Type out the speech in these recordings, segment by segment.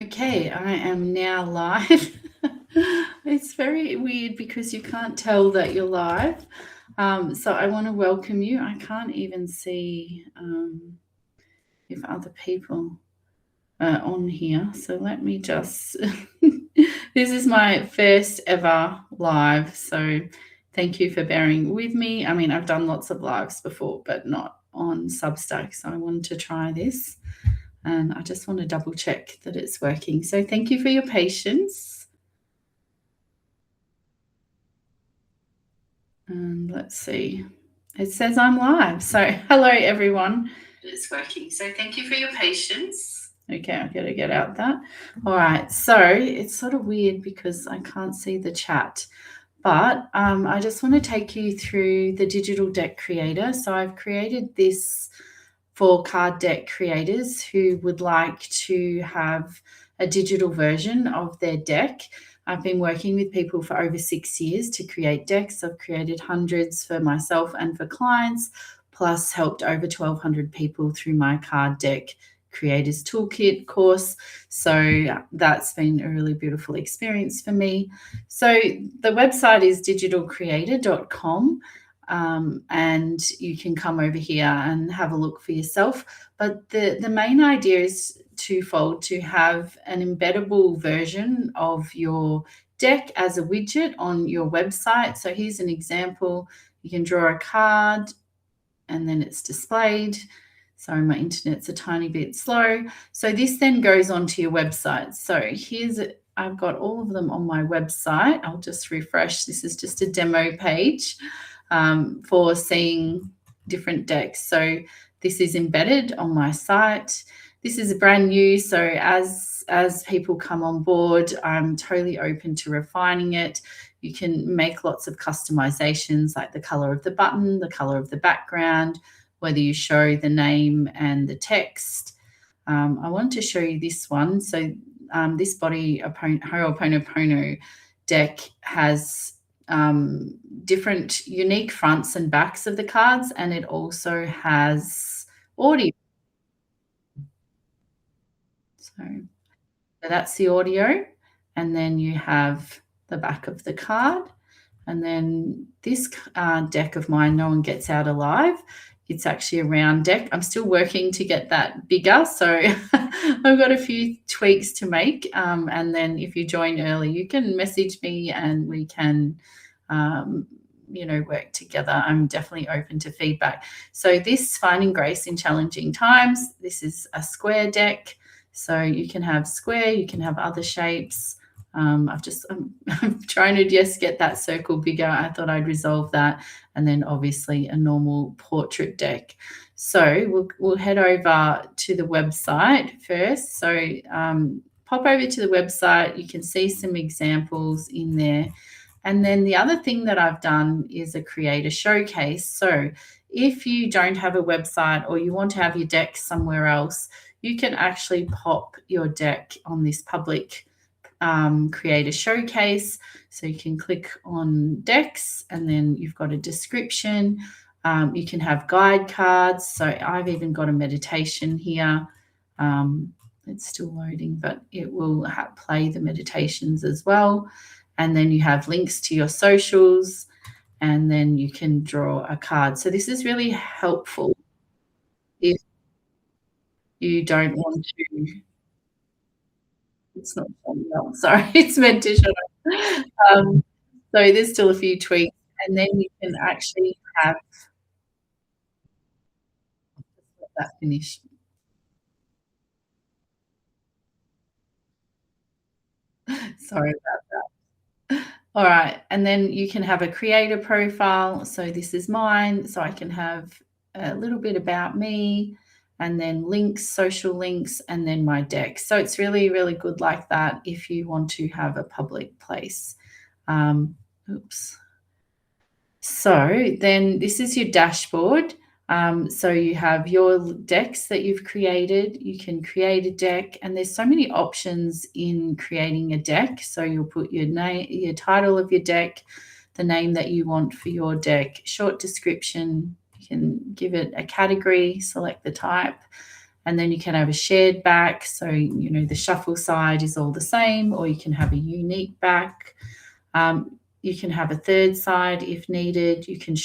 Okay, I am now live. It's very weird because you can't tell that you're live. So I want to welcome you. I can't even see if other people are on here. So let me just, this is my first ever live. So thank you for bearing with me. I mean, I've done lots of lives before, but not on Substack. So I wanted to try this. And I just want to double check that it's working. So thank you for your patience. And let's see. It says I'm live. So hello, everyone. It's working. So thank you for your patience. Okay, I've got to get out that. All right. So it's sort of weird because I can't see the chat. But I just want to take you through the digital deck creator. So I've created this for card deck creators who would like to have a digital version of their deck. I've been working with people for over 6 years to create decks. I've created hundreds for myself and for clients, plus helped over 1,200 people through my card deck creators toolkit course. So that's been a really beautiful experience for me. So the website is digitalcreator.com. And you can come over here and have a look for yourself. But the main idea is twofold: to have an embeddable version of your deck as a widget on your website. So here's an example. You can draw a card and then it's displayed. Sorry, my internet's a tiny bit slow. So this then goes onto your website. So I've got all of them on my website. I'll just refresh. This is just a demo page for seeing different decks. So this is embedded on my site. This is brand new. So as people come on board, I'm totally open to refining it. You can make lots of customizations, like the color of the button, the color of the background, whether you show the name and the text. I want to show you this one. So this body Ho'oponopono deck has different unique fronts and backs of the cards, and it also has audio. So that's the audio, and then you have the back of the card. And then this deck of mine, No One Gets Out Alive, it's actually a round deck. I'm still working to get that bigger, so I've got a few tweaks to make. And then if you join early, you can message me and we can work together. I'm definitely open to feedback. So this Finding Grace in Challenging Times, this is a square deck. So you can have square, you can have other shapes. I'm trying to just get that circle bigger. I thought I'd resolve that. And then obviously a normal portrait deck. So we'll head over to the website first. So pop over to the website. You can see some examples in there. And then the other thing that I've done is a creator showcase. So if you don't have a website or you want to have your deck somewhere else, you can actually pop your deck on this public creator showcase. So you can click on decks and then you've got a description. You can have guide cards. So I've even got a meditation here. It's still loading, but it will play the meditations as well. And then you have links to your socials, and then you can draw a card. So this is really helpful if you don't want to. It's not showing up. Sorry, it's meant to show up. So there's still a few tweaks, and then you can actually have let that finish. Sorry about that. All right, and then you can have a creator profile. So this is mine. So I can have a little bit about me, and then links, social links, and then my deck. So it's really, really good like that if you want to have a public place. Oops. So then this is your dashboard. So you have your decks that you've created. You can create a deck, and there's so many options in creating a deck. So you'll put your name, your title of your deck, the name that you want for your deck, short description. You can give it a category, select the type, And then you can have a shared back. So, you know, the shuffle side is all the same, or you can have a unique back. You can have a third side if needed. You can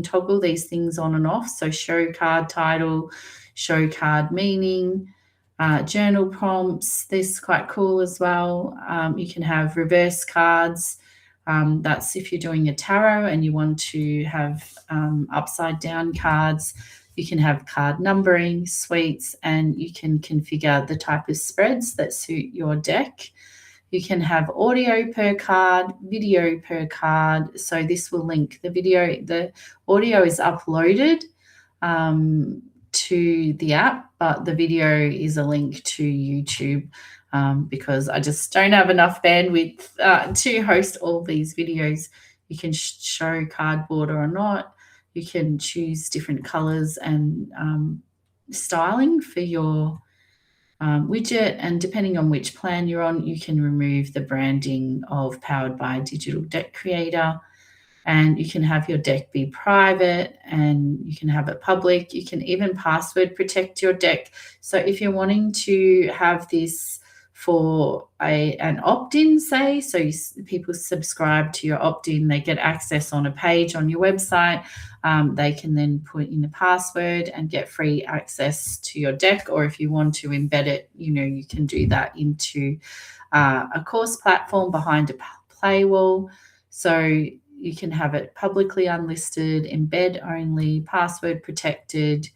toggle these things on and off. So show card title, show card meaning, journal prompts. This is quite cool as well. You can have reverse cards. That's if you're doing a tarot and you want to have upside down cards. You can have card numbering, suites, and you can configure the type of spreads that suit your deck. You can have audio per card, video per card. So this will link the video. The audio is uploaded to the app, but the video is a link to YouTube because I just don't have enough bandwidth to host all these videos. You can show card border or not. You can choose different colors and styling for your widget, and depending on which plan you're on, you can remove the branding of Powered by Digital Deck Creator, and you can have your deck be private and you can have it public. You can even password protect your deck. So if you're wanting to have this for an opt-in, say, so people subscribe to your opt-in, they get access on a page on your website. They can then put in a password and get free access to your deck. Or if you want to embed it, you know, you can do that into a course platform behind a paywall. So you can have it publicly unlisted, embed only, password protected.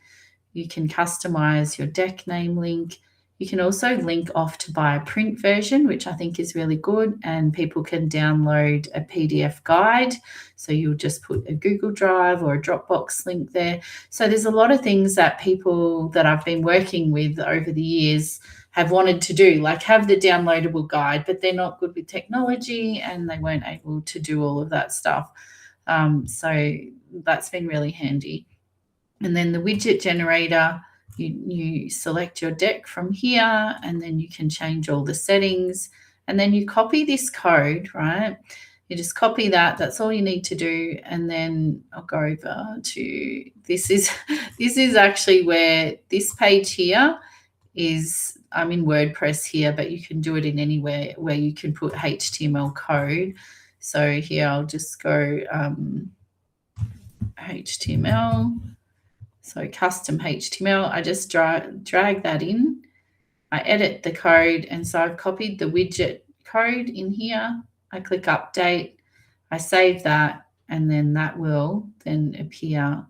You can customize your deck name link. You can also link off to buy a print version, which I think is really good, and people can download a PDF guide. So you'll just put a Google Drive or a Dropbox link there. So there's a lot of things that people that I've been working with over the years have wanted to do, like have the downloadable guide, but they're not good with technology and they weren't able to do all of that stuff. So that's been really handy. And then the widget generator, you select your deck from here, and then you can change all the settings, and then you copy this code, right? You just copy that. That's all you need to do. And then I'll go over to this is actually where this page here is. I'm in WordPress here, but you can do it in anywhere where you can put HTML code. So here I'll just go HTML. So custom HTML, I just drag that in. I edit the code, and so I've copied the widget code in here. I click update, I save that, and then that will then appear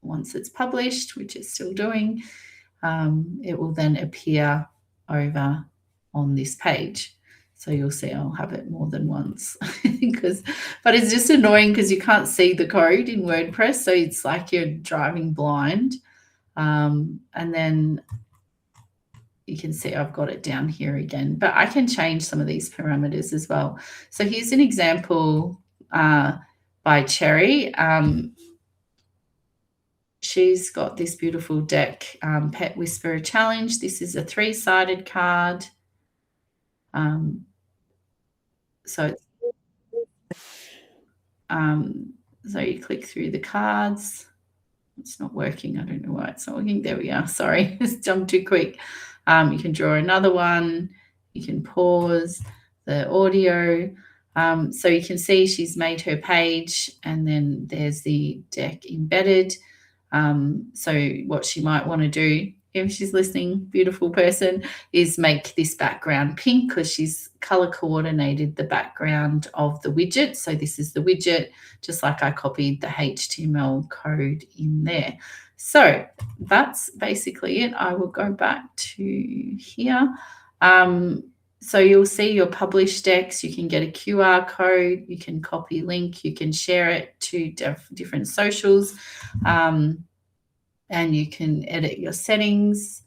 once it's published, which it's still doing. It will then appear over on this page. So you'll see I'll have it more than once but it's just annoying because you can't see the code in WordPress. So it's like you're driving blind. And then you can see I've got it down here again, but I can change some of these parameters as well. So here's an example by Cherry. She's got this beautiful deck, Pet Whisperer Challenge. This is a 3-sided card. So you click through the cards. It's not working. I don't know why it's not working. There we are. Sorry, it's jumped too quick. You can draw another one. You can pause the audio. So you can see she's made her page, and then there's the deck embedded. So what she might want to do, if she's listening, beautiful person, is make this background pink because she's color coordinated the background of the widget. So this is the widget, just like I copied the HTML code in there. So that's basically it. I will go back to here. So you'll see your published decks. You can get a QR code. You can copy link. You can share it to different socials. And you can edit your settings.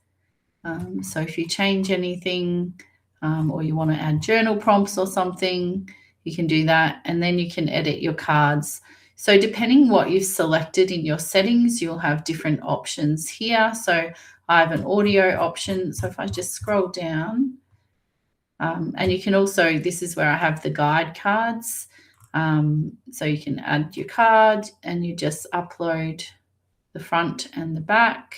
So if you change anything or you want to add journal prompts or something, you can do that. And then you can edit your cards. So depending what you've selected in your settings, you'll have different options here. So I have an audio option. So if I just scroll down, and you can also, this is where I have the guide cards. So you can add your card and you just upload the front and the back.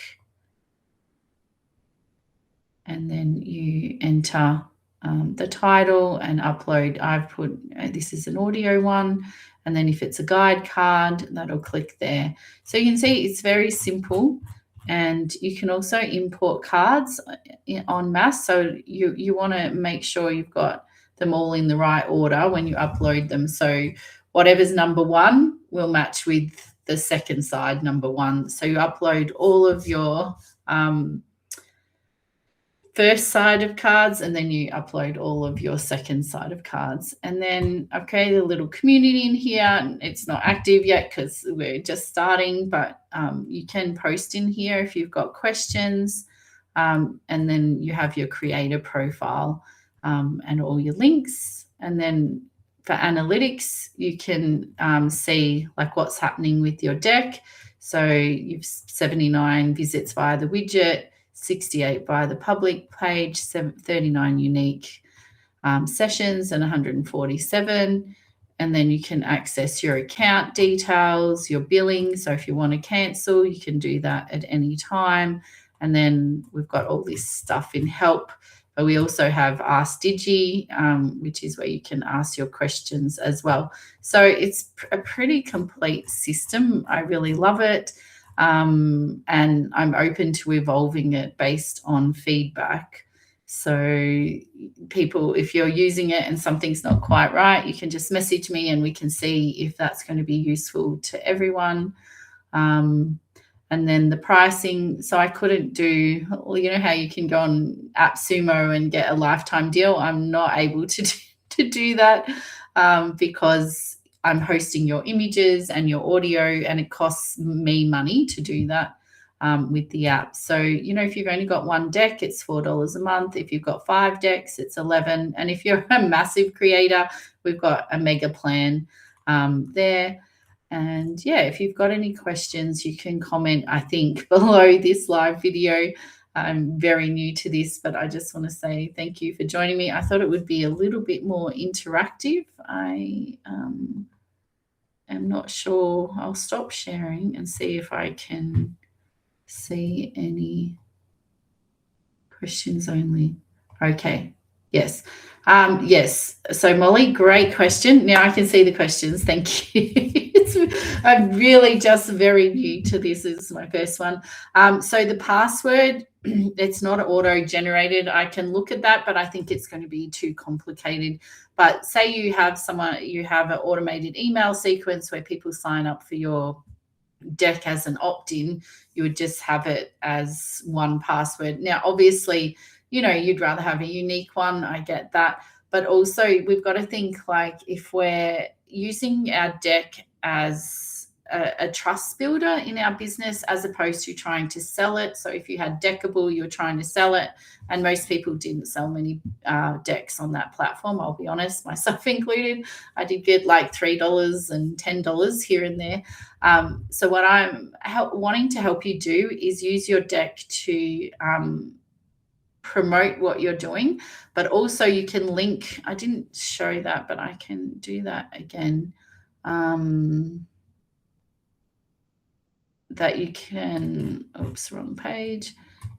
and then you enter the title and upload. I've put this is an audio one, and then if it's a guide card, that'll click there. So you can see it's very simple, and you can also import cards en masse. So you want to make sure you've got them all in the right order when you upload them. So whatever's number one will match with the second side number one. So you upload all of your first side of cards, and then you upload all of your second side of cards. And then I've created a little community in here. It's not active yet because we're just starting, but you can post in here if you've got questions. And then you have your creator profile and all your links. And then for analytics, you can see like what's happening with your deck. So you've 79 visits via the widget, 68 via the public page, 39 unique sessions, and 147. And then you can access your account details, your billing. So if you want to cancel, you can do that at any time. And then we've got all this stuff in help. But we also have Ask Digi, which is where you can ask your questions as well. So it's a pretty complete system. I really love it. And I'm open to evolving it based on feedback. So people, if you're using it and something's not quite right, you can just message me and we can see if that's going to be useful to everyone. And then the pricing, so I couldn't do, well, you know how you can go on AppSumo and get a lifetime deal? I'm not able to do that because I'm hosting your images and your audio, and it costs me money to do that with the app. So, you know, if you've only got one deck, it's $4 a month. If you've got 5 decks, it's $11. And if you're a massive creator, we've got a mega plan there. And yeah, if you've got any questions, you can comment, I think, below this live video. I'm very new to this, but I just want to say thank you for joining me. I thought it would be a little bit more interactive. I am not sure. I'll stop sharing and see if I can see any questions only. Okay. Yes. Yes. So Molly, great question. Now I can see the questions. Thank you. I'm really just very new to this. This is my first one. So the password, it's not auto-generated. I can look at that, but I think it's going to be too complicated. But say you have an automated email sequence where people sign up for your deck as an opt-in, you would just have it as one password. Now, obviously, you know, you'd rather have a unique one. I get that. But also we've got to think, like, if we're using our deck as a trust builder in our business as opposed to trying to sell it. So if you had Deckable, you were trying to sell it, and most people didn't sell many decks on that platform. I'll be honest, myself included. I did get like $3 and $10 here and there. So what I'm wanting to help you do is use your deck to promote what you're doing, but also you can link. I didn't show that, but I can do that again. That you can, oops, wrong page.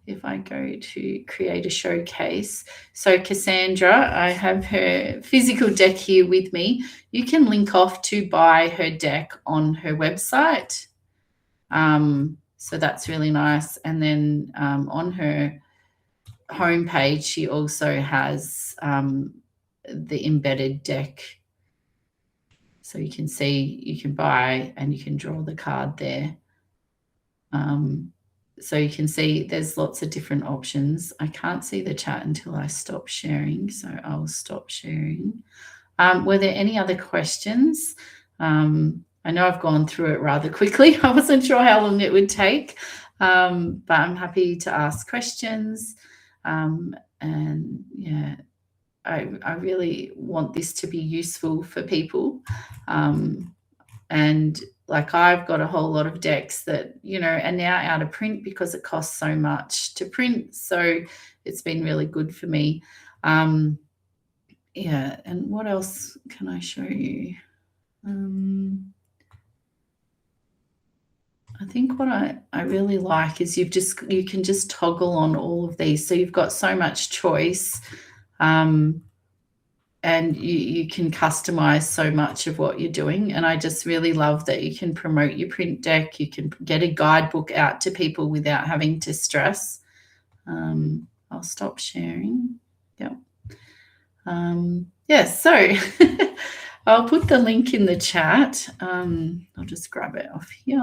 If I go to create a showcase, so Cassandra, I have her physical deck here with me. You can link off to buy her deck on her website. So that's really nice. And then on her homepage, she also has the embedded deck. So you can see, you can buy and you can draw the card there. So you can see there's lots of different options. I can't see the chat until I stop sharing, so I'll stop sharing. Were there any other questions? I know I've gone through it rather quickly. I wasn't sure how long it would take, but I'm happy to ask questions. And yeah, I really want this to be useful for people. And like, I've got a whole lot of decks that, you know, are now out of print because it costs so much to print. So it's been really good for me. Yeah. And what else can I show you? I think what I really like is you can just toggle on all of these. So you've got so much choice. And you can customize so much of what you're doing. And I just really love that you can promote your print deck. You can get a guidebook out to people without having to stress. I'll stop sharing. Yep. Yes, so I'll put the link in the chat. I'll just grab it off here.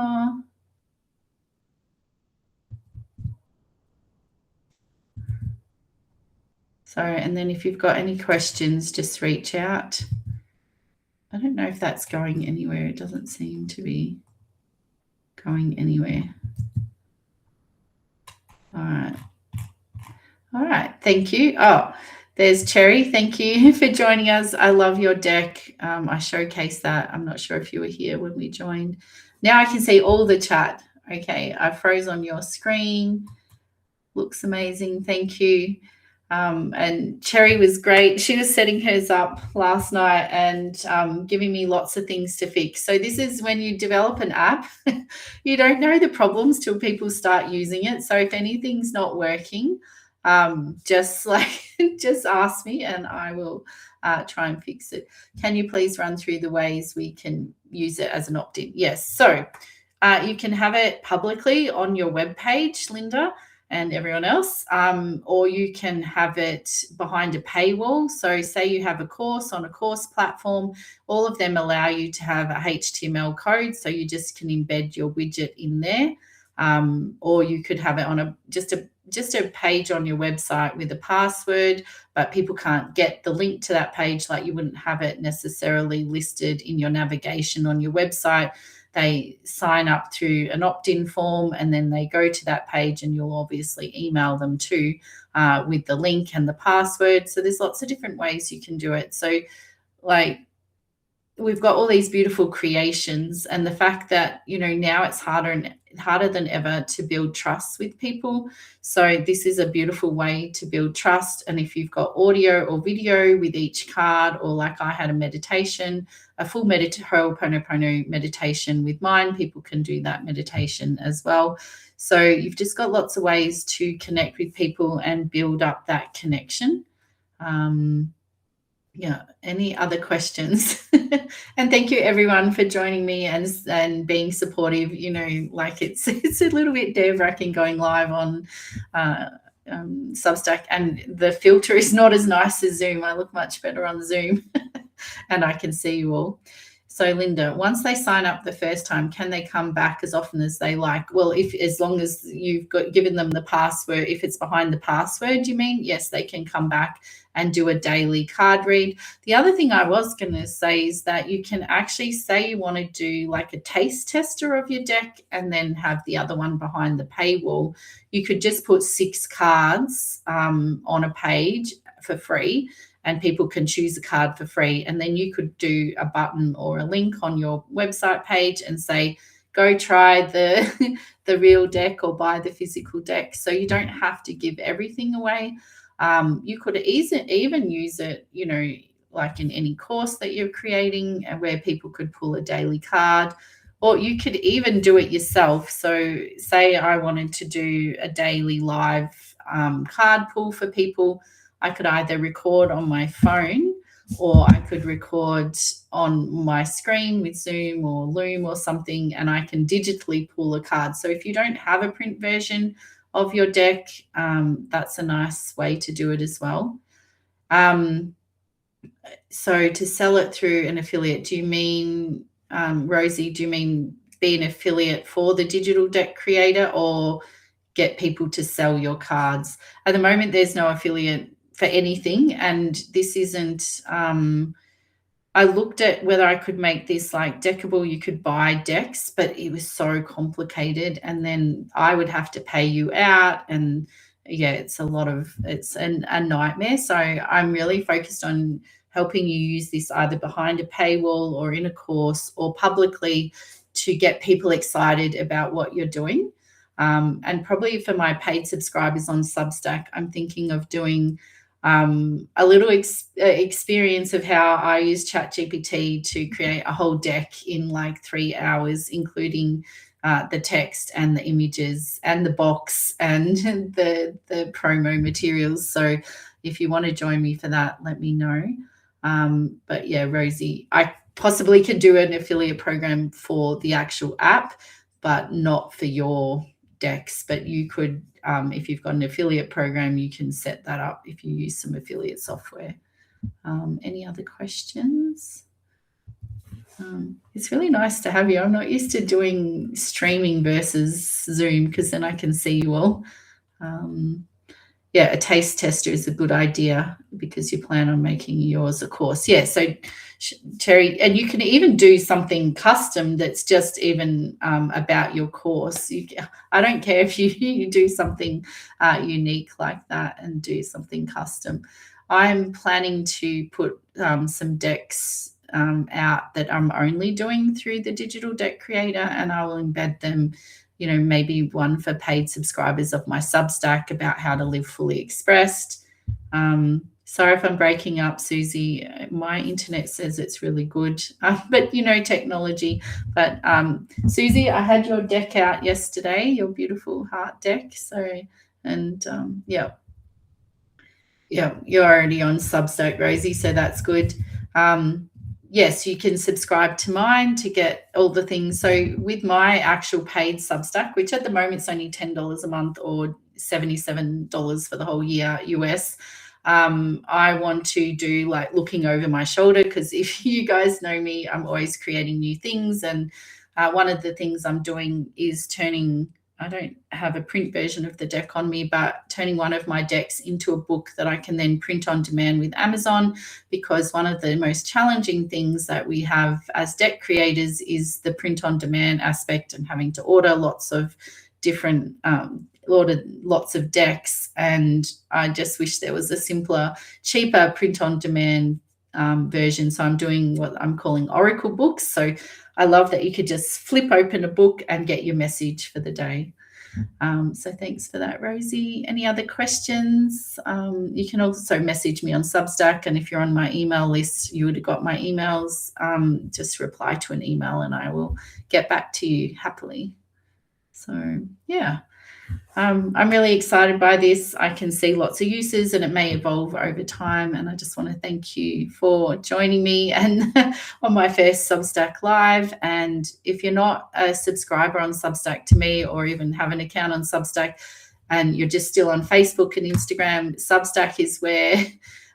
So, and then if you've got any questions, just reach out. I don't know if that's going anywhere. It doesn't seem to be going anywhere. All right. All right. Thank you. Oh, there's Cherry. Thank you for joining us. I love your deck. I showcased that. I'm not sure if you were here when we joined. Now I can see all the chat. Okay. I froze on your screen. Looks amazing. Thank you. And Cherry was great. She was setting hers up last night and giving me lots of things to fix. So this is when you develop an app, you don't know the problems till people start using it. So if anything's not working, just ask me and I will try and fix it. Can you please run through the ways we can use it as an opt-in? Yes. So you can have it publicly on your webpage, Linda, and everyone else, or you can have it behind a paywall. So say you have a course on a course platform, all of them allow you to have a HTML code, so you just can embed your widget in there, or you could have it on just a page on your website with a password, but people can't get the link to that page, like you wouldn't have it necessarily listed in your navigation on your website. They sign up through an opt-in form and then they go to that page and you'll obviously email them too with the link and the password. So there's lots of different ways you can do it. So like we've got all these beautiful creations, and the fact that, now it's harder than ever to build trust with people. So this is a beautiful way to build trust. And if you've got audio or video with each card, or like I had a full Ho'oponopono meditation with mine, people can do that meditation as well. So you've just got lots of ways to connect with people and build up that connection. Yeah, any other questions? And thank you everyone for joining me and being supportive. Like it's a little bit nerve-wracking going live on Substack, and the filter is not as nice as Zoom. I look much better on Zoom and I can see you all. So Linda, once they sign up the first time, can they come back as often as they like? Well, as long as you've given them the password, if it's behind the password, you mean? Yes, they can come back and do a daily card read. The other thing I was going to say is that you can actually say you want to do like a taste tester of your deck and then have the other one behind the paywall. You could just put 6 cards on a page for free, and people can choose a card for free. And then you could do a button or a link on your website page and say, go try the real deck or buy the physical deck. So you don't have to give everything away. You could even use it, like in any course that you're creating, where people could pull a daily card, or you could even do it yourself. So say I wanted to do a daily live card pull for people. I could either record on my phone, or I could record on my screen with Zoom or Loom or something, and I can digitally pull a card. So if you don't have a print version of your deck, that's a nice way to do it as well. So to sell it through an affiliate, do you mean, Rosie, do you mean be an affiliate for the digital deck creator, or get people to sell your cards? At the moment, there's no affiliate for anything, and this isn't, I looked at whether I could make this like deckable. You could buy decks, but it was so complicated, and then I would have to pay you out, and yeah, it's a nightmare. So I'm really focused on helping you use this either behind a paywall or in a course or publicly to get people excited about what you're doing. And probably for my paid subscribers on Substack, I'm thinking of doing a little experience of how I use ChatGPT to create a whole deck in like 3 hours, including the text and the images and the box and the promo materials. So if you want to join me for that, let me know. But yeah, Rosie, I possibly could do an affiliate program for the actual app, but not for your decks. But you could, if you've got an affiliate program, you can set that up if you use some affiliate software. Any other questions? It's really nice to have you. I'm not used to doing streaming versus Zoom because then I can see you all. Yeah, a taste tester is a good idea because you plan on making yours a course. Yeah, so Terry, and you can even do something custom that's just even about your course. I don't care if you do something unique like that and do something custom. I'm planning to put some decks out that I'm only doing through the Digital Deck Creator, and I will embed them, maybe one for paid subscribers of my Substack about how to live fully expressed. Sorry if I'm breaking up, Susie. My internet says it's really good, but technology. But Susie, I had your deck out yesterday, your beautiful heart deck. So, and yeah, you're already on Substack, Rosie, so that's good. Yes, you can subscribe to mine to get all the things. So with my actual paid Substack, which at the moment is only $10 a month or $77 for the whole year US, I want to do like looking over my shoulder, because if you guys know me, I'm always creating new things. And one of the things I'm doing is I don't have a print version of the deck on me, but turning one of my decks into a book that I can then print on demand with Amazon, because one of the most challenging things that we have as deck creators is the print on demand aspect and having to order lots of different, lots of decks. And I just wish there was a simpler, cheaper print on demand version. So I'm doing what I'm calling Oracle books. So I love that you could just flip open a book and get your message for the day. So thanks for that, Rosie. Any other questions? You can also message me on Substack, and if you're on my email list, you would have got my emails. Just reply to an email and I will get back to you happily. So yeah. I'm really excited by this. I can see lots of uses and it may evolve over time. And I just want to thank you for joining me and on my first Substack Live. And if you're not a subscriber on Substack to me, or even have an account on Substack, and you're just still on Facebook and Instagram, Substack is where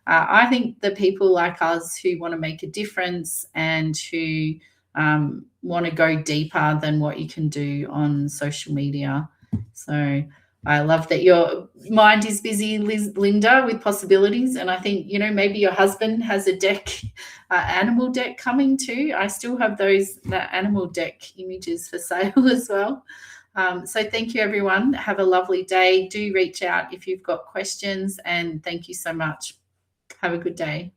I think the people like us who want to make a difference and who want to go deeper than what you can do on social media. So I love that your mind is busy, Linda, with possibilities. And I think, maybe your husband has a deck, animal deck coming too. I still have that animal deck images for sale as well. So thank you, everyone. Have a lovely day. Do reach out if you've got questions, and thank you so much. Have a good day.